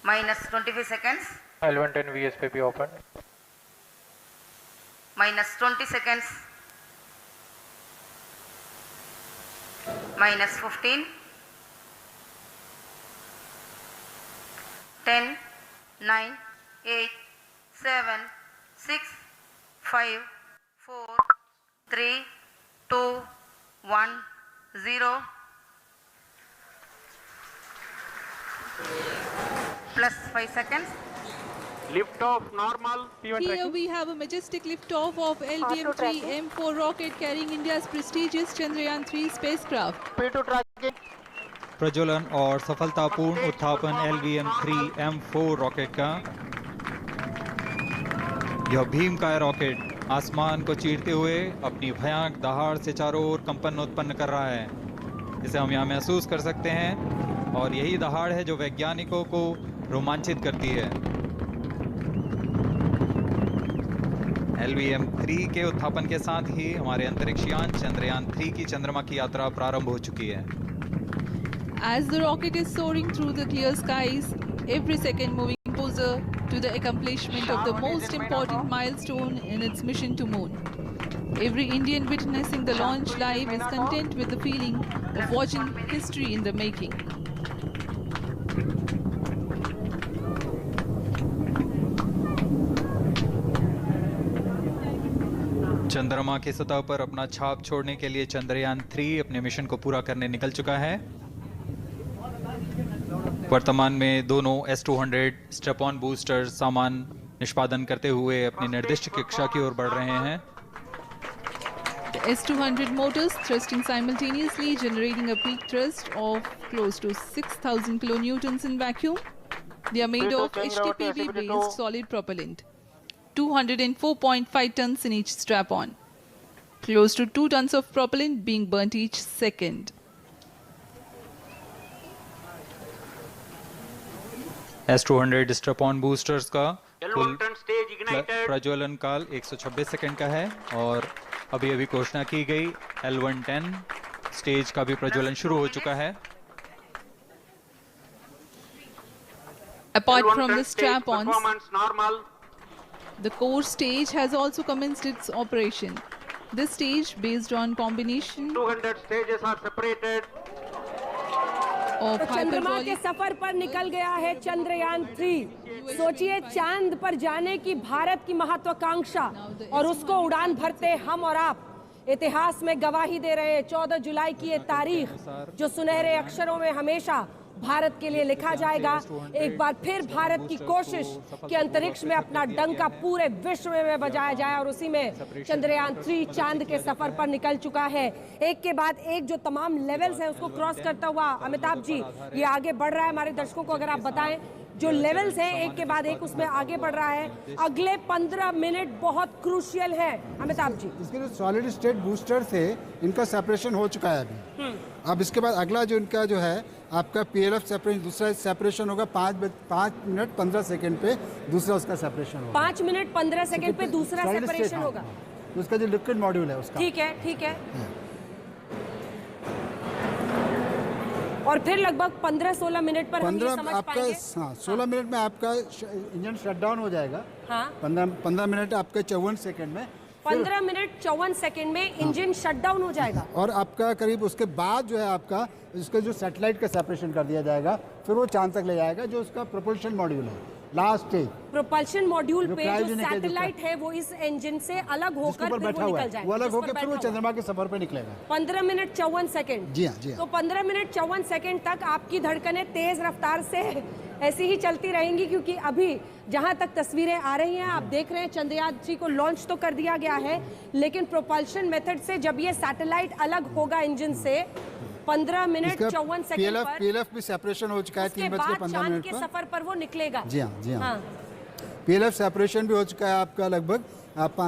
minus 25 seconds, L110 VSPP open, minus 20 seconds, minus 15, 10, 9, 8, 7, 6, 5, 4, 3, 2, 1, 0. Plus 5 seconds. lift off normal, P1 Here tracking. we have a majestic liftoff of LVM-3 M4 rocket carrying India's prestigious Chandrayaan-3 spacecraft. P2 tracking. प्रज्वलन और सफलतापूर्ण उत्थापन LVM-3 M4 rocket का। यह भीमकाय rocket आसमान को चीरते हुए अपनी भयानक दहाड़ से चारों ओर कंपन उत्पन्न कर रहा है। इसे हम यहाँ महसूस कर सकते हैं और यही दहाड़ है जो वैज्ञानिकों को रोमांचित करती है। LVM-3 के उत्थापन के साथ ही हमारे अंतरिक्ष यान चंद्रयान-3 की चंद्रमा की यात्रा प्रारंभ हो चुकी है। As the rocket is soaring through the clear skies, every second moving closer to the accomplishment of the most important milestone in its mission to moon. Every Indian witnessing the launch live is content with the feeling of watching history in the making. चंद्रमा की सतह पर अपना छाप छोड़ने के लिए चंद्रयान-3 अपने मिशन को पूरा करने निकल चुका है। वर्तमान में दोनों S-200 स्ट्रैप-ऑन बूस्टर सामान निष्पादन करते हुए अपनी निर्दिष्ट कक्षा की ओर बढ़ रहे हैं। The S-200 motors thrusting simultaneously, generating a peak thrust of close to 6,000 kilonewtons in vacuum. They are made of HTPB-based solid propellant. 204.5 tons in each strap-on. Close to 2 tons of propellant being burnt each second. S-200 strap-on boosters का कुल L110 stage ignited. प्रज्वलन काल 126 second का है और अभी घोषणा की गई L110 स्टेज का भी प्रज्वलन शुरू हो चुका है। Apart from L110 the stage strap-ons, performance normal. the core stage has also commenced its operation. This stage, based on combination 200 stages are separated. of तो चंद्रमा के hyperbolic सफर पर निकल गया है चंद्रयान 3। सोचिए, चांद पर जाने की भारत की महत्वाकांक्षा और उसको उड़ान भरते हम और आप इतिहास में गवाही दे रहे हैं। 14 जुलाई की ये तारीख जो सुनहरे अक्षरों में हमेशा भारत के लिए लिखा जाएगा। एक बार फिर भारत की कोशिश कि अंतरिक्ष में अपना डंका पूरे विश्व में बजाया जाए और उसी में चंद्रयान 3 चांद के सफर पर निकल चुका है। एक के बाद एक जो तमाम लेवल्स हैं उसको क्रॉस करता हुआ अमिताभ जी ये आगे बढ़ रहा है। हमारे दर्शकों को अगर आप बताएं जो लेवल्स हैं एक के बाद एक उसमें आगे बढ़ रहा है। अगले 15 मिनट बहुत क्रूशियल है अमिताभ जी। इसके जो सॉलिड स्टेट बूस्टर थे इनका सेपरेशन हो चुका है अभी। अब इसके बाद अगला जो इनका जो है आपका PLF सेपरेशन, दूसरा सेपरेशन होगा 5 मिनट 15 सेकंड पे दूसरा उसका सेपरेशन होगा। 5 मिनट 15 सेकंड पे दूसरा Solid state, सेपरेशन हाँ, होगा। हाँ। तो उसका जो लिक्विड मॉड्यूल है उसका ठीक है, ठीक है। और फिर लगभग 15-16 मिनट पर हम ये 15 समझ आपका पाएंगे। हाँ 16 मिनट में आपका इंजन शट डाउन हो जाएगा। हाँ 15 मिनट आपका 54 सेकंड में 15 मिनट 54 सेकंड में इंजन शट डाउन हो जाएगा। और आपका करीब उसके बाद जो है आपका इसका जो सैटेलाइट का सेपरेशन कर दिया जाएगा, फिर वो चांद तक ले जाएगा जो उसका प्रोपल्शन मॉड्यूल है लास्ट स्टेज। प्रोपल्शन मॉड्यूल जो पे जो cryogenic है, सैटेलाइट है वो इस इंजन से अलग जिसके होकर ऊपर फिर बैठा वो हुआ निकल है जाएगा। वो अलग जिस पर होकर फिर बैठा वो हुआ है। चंद्रमा के सफर पे निकलेगा। 15 मिनट 54 सेकंड। जी हाँ, जी हाँ। तो 15 मिनट 54 सेकंड तक आपकी धड़कनें तेज रफ्तार से ऐसी ही चलती रहेंगी क्योंकि अभी जहां तक तस्वीरें आ रही हैं आप देख रहे हैं चंद्रयान 3 को लॉन्च तो कर दिया गया है लेकिन प्रोपल्शन मेथड से जब ये सैटेलाइट अलग होगा इंजन से 15 मिनट 54 सेकंड पर PLF भी सेपरेशन हो चुका है उसके 3:15 बाद चांद मिनट के पर। सफर पर वो निकलेगा। जी हाँ, जी हाँ। हाँ। PLF सेपरेशन भी हो चुका है आपका लगभग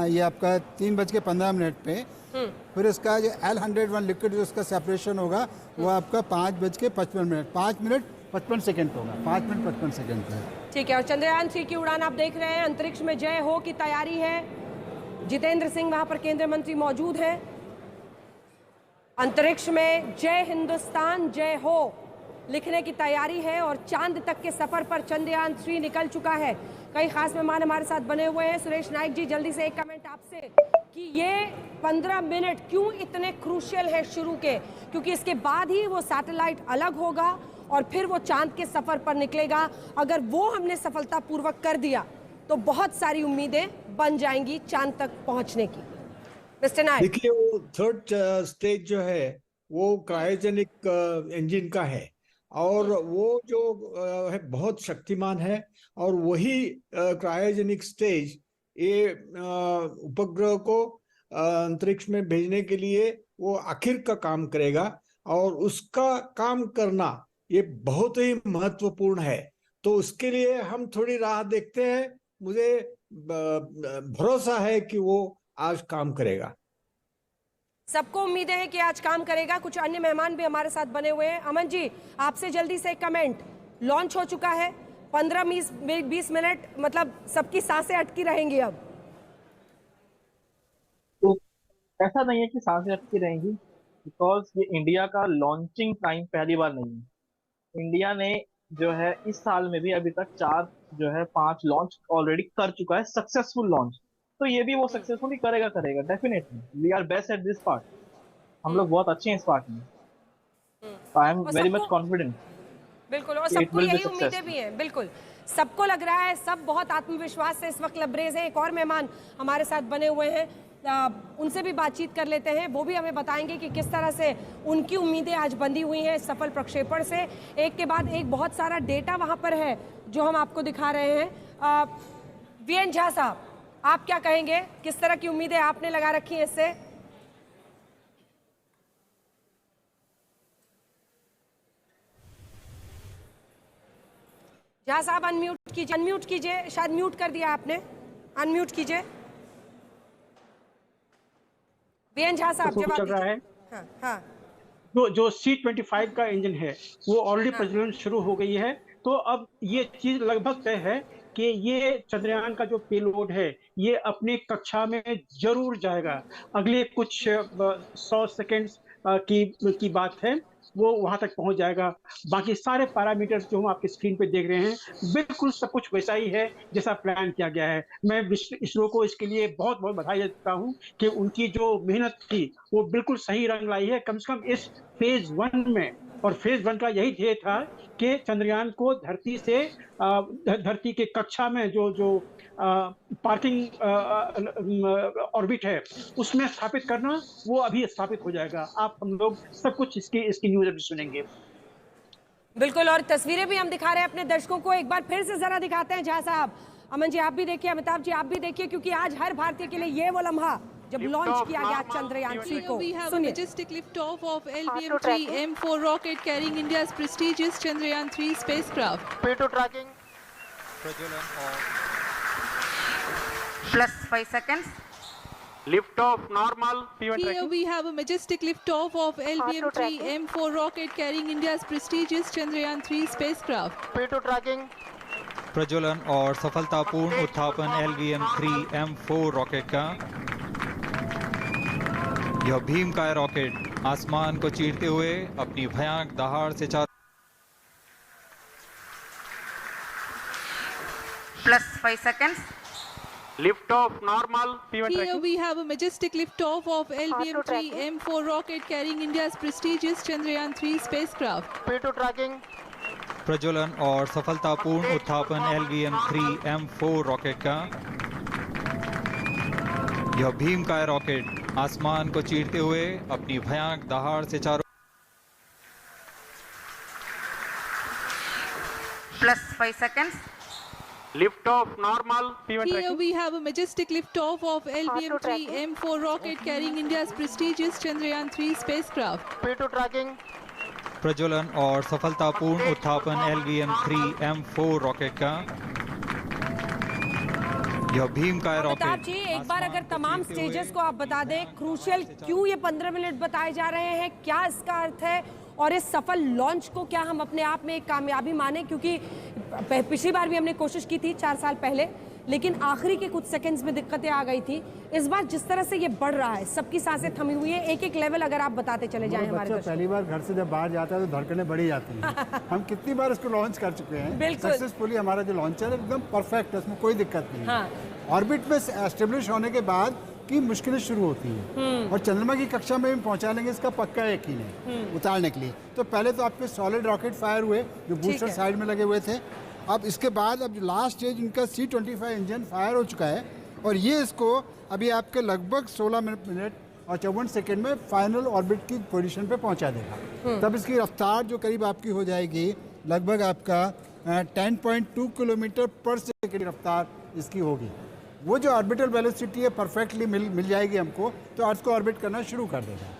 ये आपका 3:15 मिनट पे। फिर इसका जो L101 लिक्विड जो उसका सेपरेशन होगा वो आपका 5:55 मिनट 5 मिनट 55 सेकंड होगा। 5 मिनट 55 सेकंड पे। ठीक है और चंद्रयान 3 की उड़ान आप देख रहे हैं। अंतरिक्ष में जय हो की तैयारी है। जितेंद्र सिंह वहां पर केंद्रीय मंत्री मौजूद है। अंतरिक्ष में जय हिंदुस्तान जय हो लिखने की तैयारी है और चांद तक के सफर पर चंद्रयान 3 निकल चुका है। कई खास मेहमान हमारे साथ बने हुए हैं। सुरेश नाइक जी, जल्दी से एक कमेंट आपसे कि ये 15 मिनट क्यों इतने क्रूशियल है शुरू के, क्योंकि इसके बाद ही वो सैटेलाइट अलग होगा और फिर वो चांद के सफर पर निकलेगा। अगर वो हमने सफलतापूर्वक कर दिया तो बहुत सारी उम्मीदें बन जाएंगी चांद तक पहुंचने की। मिस्टर नाइक, देखिए, वो थर्ड स्टेज जो है वो क्रायोजेनिक इंजन का है और वो जो है बहुत शक्तिमान है और वही क्रायोजेनिक स्टेज ये उपग्रह को अंतरिक्ष में भेजने के लिए वो आखिर का काम करेगा और उसका काम करना ये बहुत ही महत्वपूर्ण है। तो उसके लिए हम थोड़ी राह देखते हैं। मुझे भरोसा है कि वो आज काम करेगा। सबको उम्मीदें हैं कि आज काम करेगा। कुछ अन्य मेहमान भी हमारे साथ बने हुए हैं। अमन जी, आपसे जल्दी से एक कमेंट। लॉन्च हो चुका है, 15-20 मिनट, मतलब सबकी सांसें अटकी रहेंगी अब। तो ऐसा नहीं है कि सांसें अटकी रहेंगी, बिकॉज ये इंडिया का लॉन्चिंग टाइम पहली बार नहीं है। इंडिया ने जो है इस साल में भी अभी तक 5 लॉन्च ऑलरेडी कर चुका है, सक्सेसफुल लॉन्च। तो ये भी वो सक्सेसफुली करेगा definitely. We are best at this part. हम लोग बहुत अच्छे हैं इस पार्ट में। I am very much confident. बिल्कुल, और सबको यही उम्मीदें भी हैं। बिल्कुल, सबको लग रहा है, सब बहुत आत्मविश्वास से इस वक्त लबरेज हैं। एक और मेहमान हमारे साथ बने हुए हैं, उनसे भी बातचीत कर लेते हैं। वो भी हमें बताएंगे कि किस तरह से उनकी उम्मीदें आज बंधी हुई हैं सफल प्रक्षेपण से। एक के बाद एक बहुत सारा डेटा वहाँ पर है जो हम आपको दिखा रहे हैं। वीएन झा साहब, आप क्या कहेंगे, किस तरह की उम्मीदें आपने लगा रखी हैं इससे? झा साहब अनम्यूट कीजिए, शायद म्यूट कर दिया आपने, अनम्यूट कीजिए। वीएन झा साहब, जवाब चल रहा है। हाँ, हाँ। जो C-25 का इंजन है वो ऑलरेडी प्रज्वलन शुरू हो गई है। तो अब ये चीज लगभग तय है कि ये चंद्रयान का जो पेलोड है ये अपनी कक्षा में जरूर जाएगा। अगले कुछ 100 सेकेंड्स की बात है, वो वहां तक पहुंच जाएगा। बाकी सारे पैरामीटर्स जो हम आपके स्क्रीन पे देख रहे हैं बिल्कुल सब कुछ वैसा ही है जैसा प्लान किया गया है। मैं इसरो को इसके लिए बहुत बहुत बधाई देता हूं कि उनकी जो मेहनत थी वो बिल्कुल सही रंग लाई है। कम से कम इस फेज 1 में, और फेज 1 का यही ध्येय था कि चंद्रयान को धरती के कक्षा में जो पार्किंग ऑर्बिट है उसमें स्थापित करना, वो अभी स्थापित हो जाएगा। आप हम लोग सब कुछ इसकी न्यूज़ अभी सुनेंगे। बिल्कुल, और तस्वीरें भी हम दिखा रहे हैं अपने दर्शकों को। एक बार फिर से जरा दिखाते हैं झा साहब। अमन जी आप भी देखिए, अमिताभ जी आप भी देखिए, क्योंकि आज हर भारतीय के लिए ये वो लम्हा जब लॉन्च किया गया चंद्रयान 3 को। We have a majestic liftoff of LVM-3 M4 rocket carrying India's prestigious Chandrayaan 3 spacecraft. P2 tracking. Plus 5 seconds. Lift off normal. P1 Here tracking. we have a majestic liftoff of LVM-3 M4 rocket carrying India's prestigious Chandrayaan 3 spacecraft. P2 tracking. प्रज्वलन और सफलतापूर्ण उत्थापन LVM-3 M4 rocket का। यह भीमकाय rocket आसमान को चीरते हुए अपनी भयानक दहाड़ से Plus 5 seconds. Lift off normal. P1 Here tracking. we have a majestic liftoff of LVM-3 M4 rocket carrying India's prestigious Chandrayaan 3 spacecraft. P2 tracking. प्रज्वलन और सफलतापूर्ण उत्थापन LVM-3 M4 रॉकेट का। यह भीमकाय रॉकेट आसमान को चीरते हुए अपनी भयानक दहाड़ से चारों Plus 5 seconds. Lift off normal. P1 Here tracking. we have a majestic liftoff of LVM-3 M4 rocket carrying India's prestigious Chandrayaan 3 spacecraft. P2 tracking. प्रज्वलन और सफलतापूर्ण उत्थापन LVM-3 M4 रॉकेट का। यह भीमकाय अमिताभ रॉकेट। जी एक बार अगर तमाम स्टेजेस को आप बता दें, क्रूशियल क्यों ये 15 मिनट बताए जा रहे हैं, क्या इसका अर्थ है, और इस सफल लॉन्च को क्या हम अपने आप में एक कामयाबी माने? क्योंकि पिछली बार भी हमने कोशिश की थी 4 साल पहले, लेकिन आखिरी के कुछ सेकंड्स में दिक्कतें आ गई थी। इस बार जिस तरह से ये बढ़ रहा है, सबकी सांसें थमी हुई है, एक एक लेवल अगर आप बताते चले जाएं हमारे बच्चा पहली बार घर से जब बाहर जाता है तो धड़कनें बढ़ी जाती हैं। हम कितनी बार इसको लॉन्च कर चुके हैं, बिल्कुल। सक्सेसफुली हमारा जो लॉन्चर है एकदम परफेक्ट है, उसमें कोई दिक्कत नहीं है। हाँ। ऑर्बिट में एस्टेब्लिश होने के बाद की मुश्किलें शुरू होती हैं और चंद्रमा की कक्षा में भी पहुंचा लेंगे, इसका पक्का यकीन है उतारने के लिए। तो पहले तो आपके सॉलिड रॉकेट फायर हुए जो बूस्टर साइड में लगे हुए थे। अब इसके बाद अब जो लास्ट स्टेज इनका C-25 इंजन फायर हो चुका है और ये इसको अभी आपके लगभग 16 मिनट और 54 सेकेंड में फाइनल ऑर्बिट की पोजीशन पे पहुंचा देगा। तब इसकी रफ्तार जो करीब आपकी हो जाएगी लगभग आपका 10.2 किलोमीटर पर सेकेंड रफ्तार इसकी होगी। वो जो ऑर्बिटल वेलोसिटी है परफेक्टली मिल जाएगी हमको, तो अर्थ को ऑर्बिट करना शुरू कर देगा।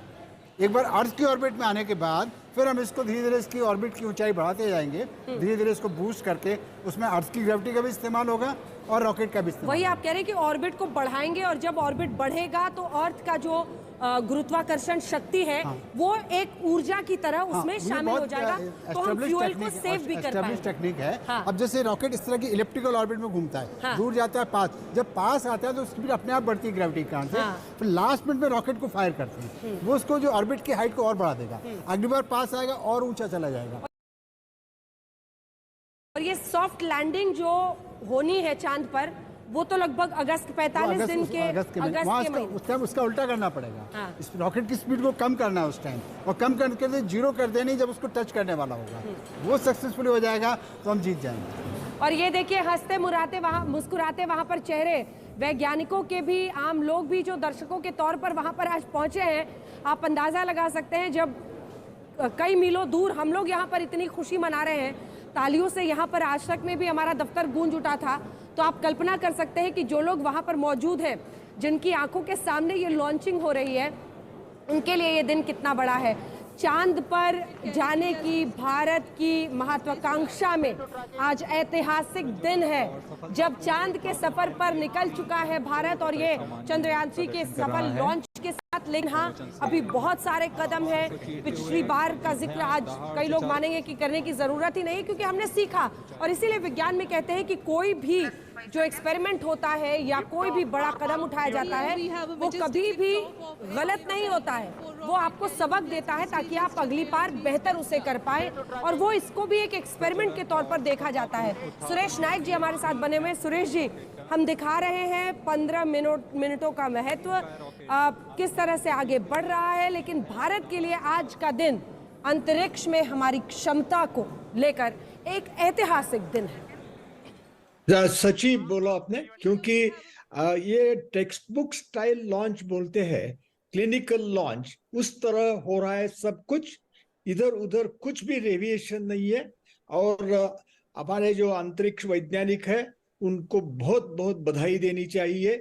एक बार अर्थ की ऑर्बिट में आने के बाद फिर हम इसको धीरे धीरे इसकी ऑर्बिट की ऊंचाई बढ़ाते जाएंगे, धीरे धीरे इसको बूस्ट करके उसमें अर्थ की ग्रेविटी का भी इस्तेमाल होगा और रॉकेट का भी इस्तेमाल। वही आप कह रहे हैं कि ऑर्बिट को बढ़ाएंगे और जब ऑर्बिट बढ़ेगा तो अर्थ का जो गुरुत्वाकर्षण शक्ति है वो एक ऊर्जा की तरह उसमें शामिल हो जाएगा, तो हम फ्यूल को सेव भी कर पाएंगे। टेक्निक है। हाँ। अब जैसे रॉकेट इस तरह की इलिप्टिकल ऑर्बिट में घूमता है, दूर जाता है पास, जब पास आता है तो उसकी भी अपने आप बढ़ती है ग्रेविटी के कारण से, फिर लास्ट मिनट में रॉकेट को फायर करते हैं, वो उसको जो ऑर्बिट की हाइट को और बढ़ा देगा, अगली बार पास आएगा और ऊंचा चला जाएगा। और ये सॉफ्ट लैंडिंग जो होनी है चांद पर, वो तो लगभग अगस्त 45 दिन के अगस्त के महीने उस टाइम उसका उल्टा करना पड़ेगा। इस रॉकेट की स्पीड को कम करना है उस टाइम, और कम करके जीरो कर देनी जब उसको टच करने वाला होगा, वो सक्सेसफुल हो जाएगा तो हम जीत जाएंगे। और ये देखिए हंसते मुस्कुराते वहां पर चेहरे वैज्ञानिकों के भी, आम लोग भी जो दर्शकों के तौर पर वहां पर आज पहुंचे हैं। आप अंदाजा लगा सकते हैं, जब कई मीलों दूर हम लोग यहाँ पर इतनी खुशी मना रहे हैं, तालियों से यहाँ पर आज तक में भी हमारा दफ्तर गूंज उठा था, तो आप कल्पना कर सकते हैं कि जो लोग वहाँ पर मौजूद हैं, जिनकी आंखों के सामने ये लॉन्चिंग हो रही है, उनके लिए ये दिन कितना बड़ा है। चांद पर जाने की भारत की महत्वाकांक्षा में आज ऐतिहासिक दिन है, जब चांद के सफर पर निकल चुका है भारत, और ये चंद्रयान 3 के सफल लॉन्च के साथ। लेकिन हाँ, अभी बहुत सारे कदम हैं। पिछली बार का जिक्र आज कई लोग मानेंगे कि करने की जरूरत ही नहीं, क्योंकि हमने सीखा, और इसीलिए विज्ञान में कहते हैं कि कोई भी जो एक्सपेरिमेंट होता है या कोई भी बड़ा कदम उठाया जाता है, वो कभी भी गलत नहीं होता है, वो आपको सबक देता है ताकि आप अगली बार बेहतर उसे कर पाए, और वो इसको भी एक एक्सपेरिमेंट के तौर पर देखा जाता है। सुरेश नायक जी हमारे साथ बने हुए। सुरेश जी, हम दिखा रहे हैं 15 मिनटों का महत्व, किस तरह से आगे बढ़ रहा है, लेकिन भारत के लिए आज का दिन अंतरिक्ष में हमारी क्षमता को लेकर एक ऐतिहासिक दिन है। सची बोला आपने, क्योंकि ये टेक्स्ट बुक स्टाइल लॉन्च बोलते हैं, क्लिनिकल लॉन्च, उस तरह हो रहा है सब कुछ, इधर उधर कुछ भी डेविएशन नहीं है। और हमारे जो अंतरिक्ष वैज्ञानिक है उनको बहुत बहुत बधाई देनी चाहिए,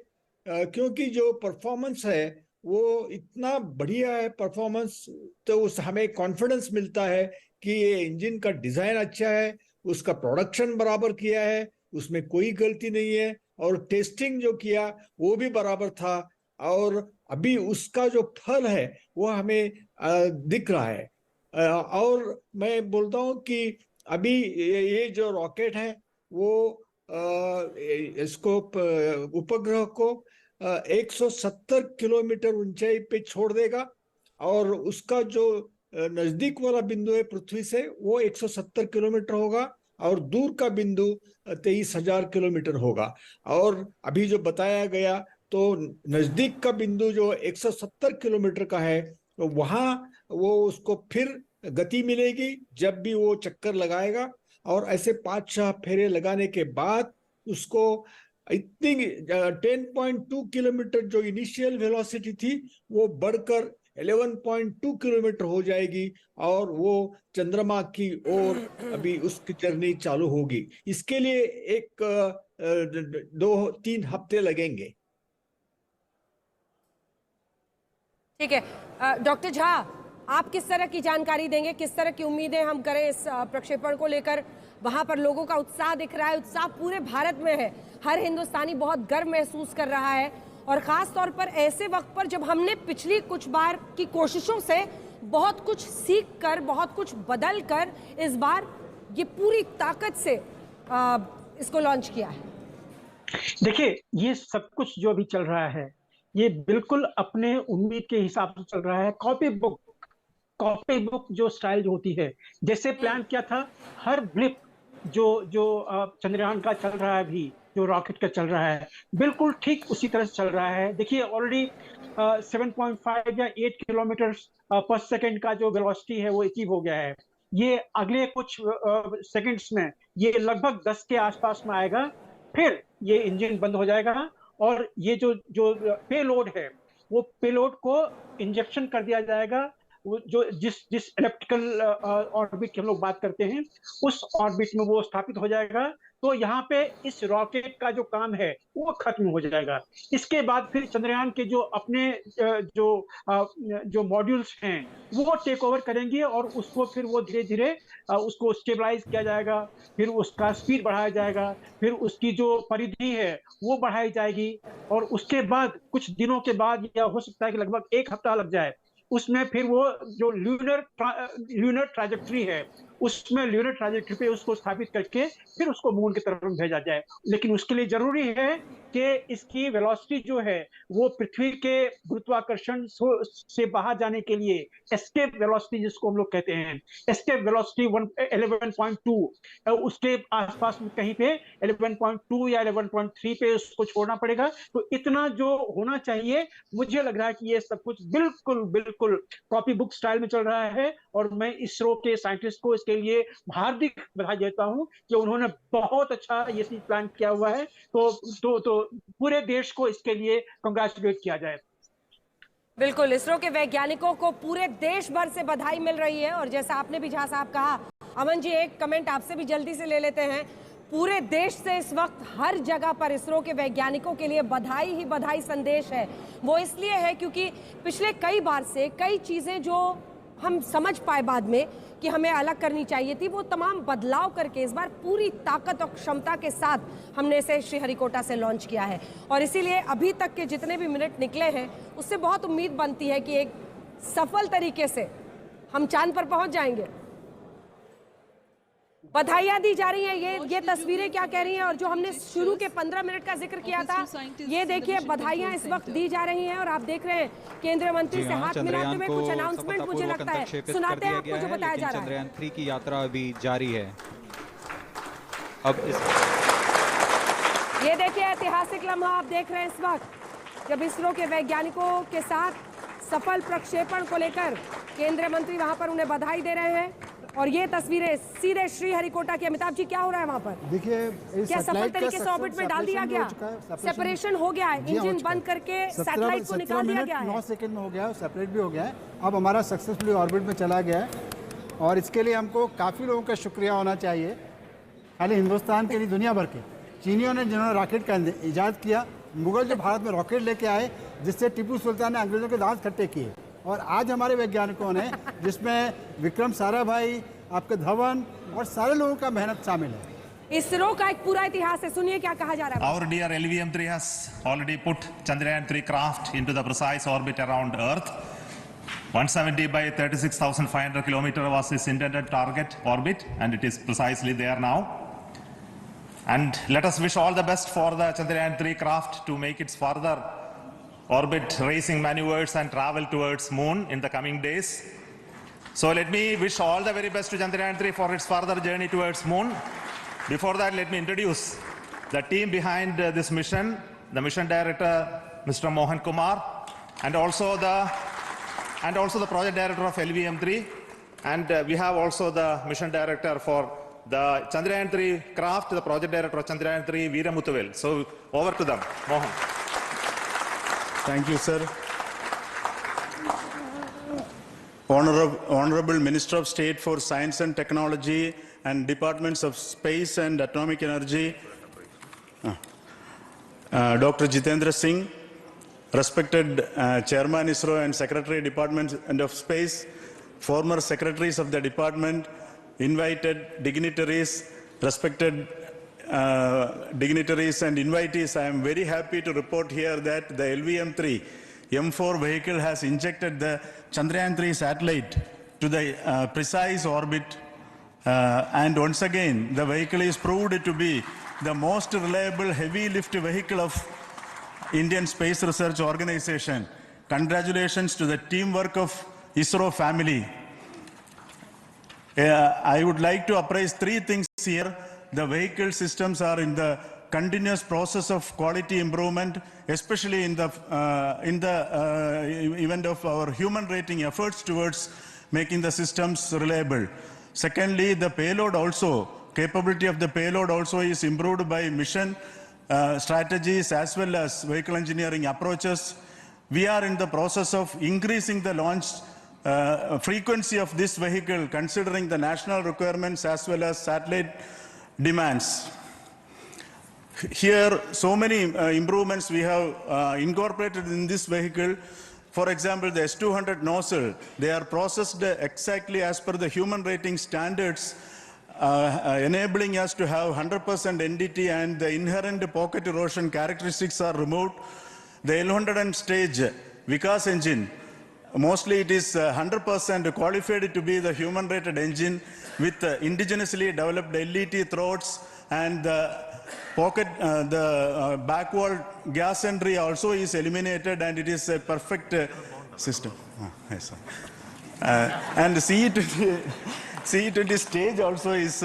क्योंकि जो परफॉर्मेंस है वो इतना बढ़िया है परफॉर्मेंस, तो उस हमें कॉन्फिडेंस मिलता है कि ये इंजन का डिजाइन अच्छा है, उसका प्रोडक्शन बराबर किया है, उसमें कोई गलती नहीं है, और टेस्टिंग जो किया वो भी बराबर था, और अभी उसका जो फल है वो हमें दिख रहा है। और मैं बोलता हूँ कि अभी ये जो रॉकेट है वो इसको उपग्रह को 170 किलोमीटर ऊंचाई पे छोड़ देगा, और उसका जो नजदीक वाला बिंदु है पृथ्वी से वो 170 किलोमीटर होगा, और दूर का बिंदु 23,000 किलोमीटर होगा। और अभी जो बताया गया, तो नजदीक का बिंदु जो 170 किलोमीटर का है, तो वहां वो उसको फिर गति मिलेगी जब भी वो चक्कर लगाएगा, और ऐसे 5-6 फेरे लगाने के बाद उसको इतनी 10.2 किलोमीटर जो इनिशियल वेलोसिटी थी वो बढ़कर 11.2 किलोमीटर हो जाएगी, और वो चंद्रमा की ओर अभी उसकी जर्नी चालू होगी। इसके लिए एक 2-3 हफ्ते लगेंगे। ठीक है, डॉक्टर झा, आप किस तरह की जानकारी देंगे, किस तरह की उम्मीदें हम करें इस प्रक्षेपण को लेकर? वहां पर लोगों का उत्साह दिख रहा है, उत्साह पूरे भारत में है, हर हिंदुस्तानी बहुत गर्व महसूस कर रहा है, और खास तौर पर ऐसे वक्त पर जब हमने पिछली कुछ बार की कोशिशों से बहुत कुछ सीख कर, बहुत कुछ बदल कर इस बार ये पूरी ताकत से इसको लॉन्च किया है। देखिए, ये सब कुछ जो भी चल रहा है, ये बिल्कुल अपने उम्मीद के हिसाब से चल रहा है। कॉपी बुक जो स्टाइल जो होती है, जैसे प्लान किया था, हर ब्लिप जो जो चंद्रयान का चल रहा है अभी, जो रॉकेट का चल रहा है, बिल्कुल ठीक उसी तरह से चल रहा है। देखिए ऑलरेडी 7.5 या 8 किलोमीटर पर सेकेंड का जो वेलोसिटी है वो अचीव हो गया है। ये अगले कुछ सेकंड्स में ये लगभग 10 के आसपास में आएगा, फिर ये इंजन बंद हो जाएगा और ये जो जो पेलोड है, वो पेलोड को इंजेक्शन कर दिया जाएगा। वो जो जिस इलेक्ट्रिकल ऑर्बिट की हम लोग बात करते हैं, उस ऑर्बिट में वो स्थापित हो जाएगा। तो यहाँ पे इस रॉकेट का जो काम है वो खत्म हो जाएगा। इसके बाद फिर चंद्रयान के जो अपने जो मॉड्यूल्स हैं वो टेक ओवर करेंगे और उसको फिर वो धीरे धीरे उसको स्टेबलाइज किया जाएगा, फिर उसका स्पीड बढ़ाया जाएगा, फिर उसकी जो परिधि है वो बढ़ाई जाएगी, और उसके बाद कुछ दिनों के बाद, या हो सकता है कि लगभग 1 हफ्ता लग जाए, उसमें फिर वो जो ल्यूनर ट्रैजेक्टरी है, उसमें ल्यूनर ट्रैजेक्टरी पे उसको स्थापित करके फिर उसको मून की तरफ भेजा जाए। लेकिन उसके लिए जरूरी है कि इसकी वेलोसिटी जो है वो पृथ्वी के गुरुत्वाकर्षण से बाहर जाने के लिए एस्केप वेलोसिटी, जिसको हम लोग कहते हैं, एस्केप वेलोसिटी 11.2, उसके आसपास में कहीं पे 11.2 या 11.3 पे उसको छोड़ना पड़ेगा। तो इतना जो होना चाहिए, मुझे लग रहा है कि ये सब कुछ बिल्कुल बिल्कुल कॉपी बुक स्टाइल में चल रहा है, और मैं इसरो के साइंटिस्ट को इसके लिए हार्दिक बधाई देता हूं कि उन्होंने बहुत अच्छा ये चीज प्लान किया हुआ है। तो पूरे देश को इसके लिए कंग्रेचुलेट किया जाए। बिल्कुल, इसरो के वैज्ञानिकों को पूरे देश भर से बधाई मिल रही है। और जैसा आपने भी झा साहब कहा, अमन जी एक कमेंट आपसे भी जल्दी से ले लेते हैं। पूरे देश से इस वक्त हर जगह पर इसरो के वैज्ञानिकों के लिए बधाई ही बधाई संदेश है। वो इसलिए है क्योंकि पिछले कई बार से कई चीजें जो हम समझ पाए बाद में कि हमें अलग करनी चाहिए थी, वो तमाम बदलाव करके इस बार पूरी ताकत और क्षमता के साथ हमने इसे श्रीहरिकोटा से लॉन्च किया है। और इसीलिए अभी तक के जितने भी मिनट निकले हैं, उससे बहुत उम्मीद बनती है कि एक सफल तरीके से हम चांद पर पहुंच जाएंगे। बधाइयां दी जा रही हैं। ये तस्वीरें क्या कह रही हैं, और जो हमने शुरू के 15 मिनट का जिक्र किया था, ये देखिए बधाइयां इस वक्त दी जा रही हैं। और आप देख रहे हैं केंद्रीय मंत्री से हाथ मिलाते हुए कुछ अनाउंसमेंट, मुझे लगता है सुनाते हैं आपको जो बताया जा रहा है। चंद्रयान 3 की यात्रा अभी जारी है। अब ये देखिए ऐतिहासिक लम्हा आप देख रहे हैं इस वक्त, जब इसरो के वैज्ञानिकों के साथ सफल प्रक्षेपण को लेकर केंद्रीय मंत्री वहां पर उन्हें बधाई दे रहे हैं। और ये तस्वीरें सीधे श्रीहरिकोटा की। अमिताभ जी, क्या हो रहा है वहां पर? देखिए, क्या सफल तरीके से ऑर्बिट में डाल दिया गया? सेपरेशन हो गया है, इंजन बंद करके सैटेलाइट को निकाल दिया गया है। 9 सेकंड में हो गया, सेपरेट भी हो गया है। अब हमारा सक्सेसफुली ऑर्बिट में चला गया है, और इसके लिए हमको काफ़ी लोगों का शुक्रिया होना चाहिए, खाली हिंदुस्तान के नहीं, दुनिया भर के। चीनियों ने जिन्होंने रॉकेट का ईजाद किया, मुगल जो भारत में रॉकेट लेके आए, जिससे टीपू सुल्तान ने अंग्रेजों के दांत खट्टे किए, और आज हमारे वैज्ञानिकों ने, जिसमें विक्रम साराभाई, आपके धवन और सारे लोगों का मेहनत शामिल है। इसरो का एक पूरा इतिहास है, सुनिए क्या कहा जा रहा है। Our dear LVM-3 has already put Chandrayaan-3 craft into the precise orbit around Earth. 170 by 36,500 kilometer was its intended target orbit, and it is precisely there now. And let us wish all the best for the Chandrayaan-3 craft to make its further orbit racing maneuvers and travel towards moon in the coming days. So let me wish all the very best to Chandrayaan-3 for its further journey towards moon. Before that, let me introduce the team behind this mission, the mission director, Mr. Mohan Kumar, and also the project director of LVM-3, and we have also the mission director for the Chandrayaan-3 craft, the project director of Chandrayaan-3, Veera Muthuvel. So over to them, Mohan. Thank you, sir. Honorable Minister of State for Science and Technology and Departments of Space and Atomic Energy, Dr. Jitendra Singh, respected Chairman ISRO and Secretary Department of Space, former secretaries of the department, invited dignitaries, respected dignitaries and invitees, I am very happy to report here that the LVM-3 M4 vehicle has injected the Chandrayaan-3 satellite to the precise orbit, and once again the vehicle is proved to be the most reliable heavy lift vehicle of Indian Space Research Organization. Congratulations to the teamwork of ISRO family. I would like to appraise three things here. The vehicle systems are in the continuous process of quality improvement, especially in the event of our human rating efforts towards making the systems reliable. Secondly, the payload also, capability of the payload also is improved by mission strategies as well as vehicle engineering approaches. We are in the process of increasing the launch frequency of this vehicle considering the national requirements as well as satellite demands. Here, so many improvements we have incorporated in this vehicle. For example, the S200 nozzle, they are processed exactly as per the human rating standards, enabling us to have 100% NDT, and the inherent pocket erosion characteristics are removed. The L100 stage Vikas engine, mostly it is 100% qualified to be the human rated engine with indigenously developed LET throats, and the pocket, the backward gas entry also is eliminated, and it is a perfect system. Yes, and the CE20 stage also is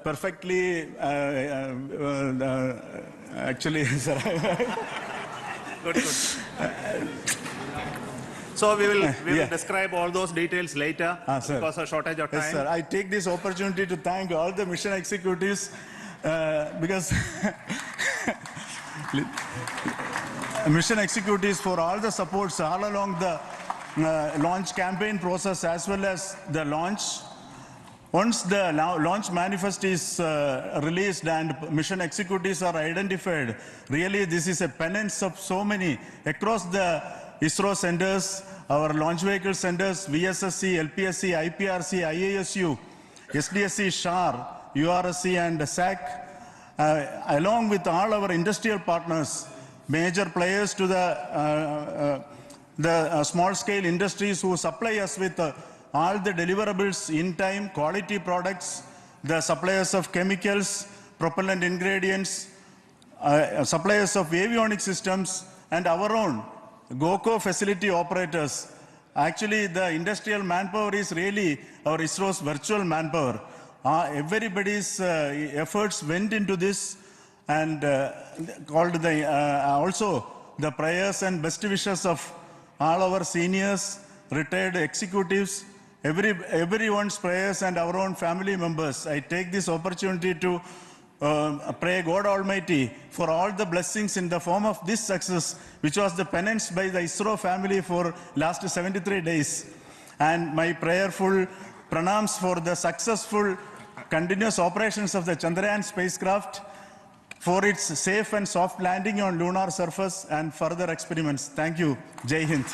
perfectly actually, sir. Good. So we will describe all those details later because of shortage of time. Yes, sir. I take this opportunity to thank all the mission executives because mission executives for all the supports all along the launch campaign process as well as the launch. Once the launch manifest is released and mission executives are identified, really this is a penance of so many across the ISRO centers, our launch vehicle centers, VSSC, LPSC, IPRC, IASU, SDSC, SHAR, URSC and SAC, along with all our industrial partners, major players to the small-scale industries who supply us with all the deliverables in time, quality products, the suppliers of chemicals, propellant ingredients, suppliers of avionics systems, and our own GOCO facility operators. Actually, the industrial manpower is really our ISRO's virtual manpower. Everybody's efforts went into this, and also the prayers and best wishes of all our seniors, retired executives, everyone's prayers and our own family members. I take this opportunity to pray God Almighty for all the blessings in the form of this success, which was the penance by the ISRO family for last 73 days. And my prayerful pranams for the successful continuous operations of the Chandrayaan spacecraft, for its safe and soft landing on lunar surface and further experiments. Thank you. Jai Hind.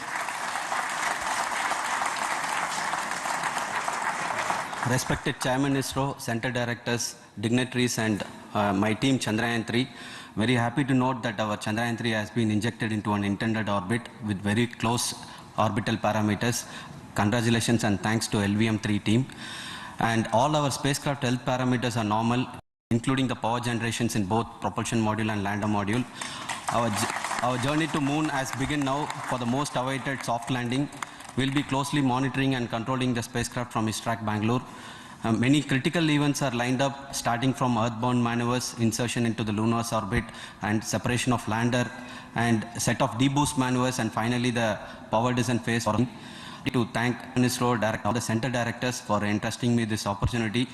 Respected Chairman ISRO, Center Directors, dignitaries and my team Chandrayaan-3, very happy to note that our Chandrayaan-3 has been injected into an intended orbit with very close orbital parameters. Congratulations and thanks to LVM-3 team. And all our spacecraft health parameters are normal, including the power generations in both propulsion module and lander module. Our journey to moon has begun now for the most awaited soft landing. We'll be closely monitoring and controlling the spacecraft from ISTRAC Bangalore. Many critical events are lined up, starting from earthbound maneuvers, insertion into the lunar orbit, and separation of lander, and set of deboost maneuvers, and finally the power descent phase. To thank ISRO, all the center directors for entrusting me this opportunity,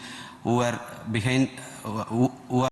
who are behind, who are